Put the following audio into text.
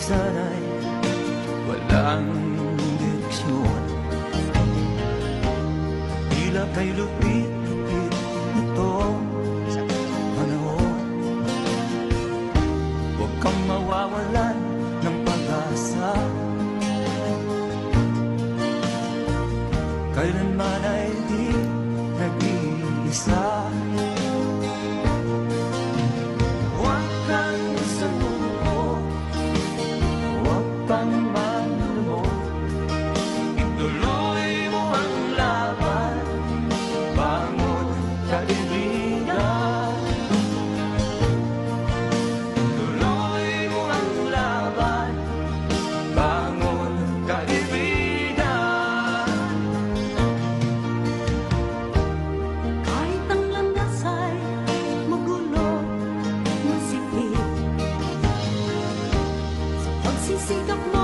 sana'y walang direksyon. Tila kay lupit-lupit itong panahon. Huwag kang mawawalan ng pag-asa, kailanman ay di nag-iisa. Huwag kang sumuko, huwag kang manlumod, ituloy mo ang laban, bangon kaibigan. Ituloy mo ang laban, bangon kaibigan. Kahit ang landas ay magulo, masikip, sa pagsisikap mo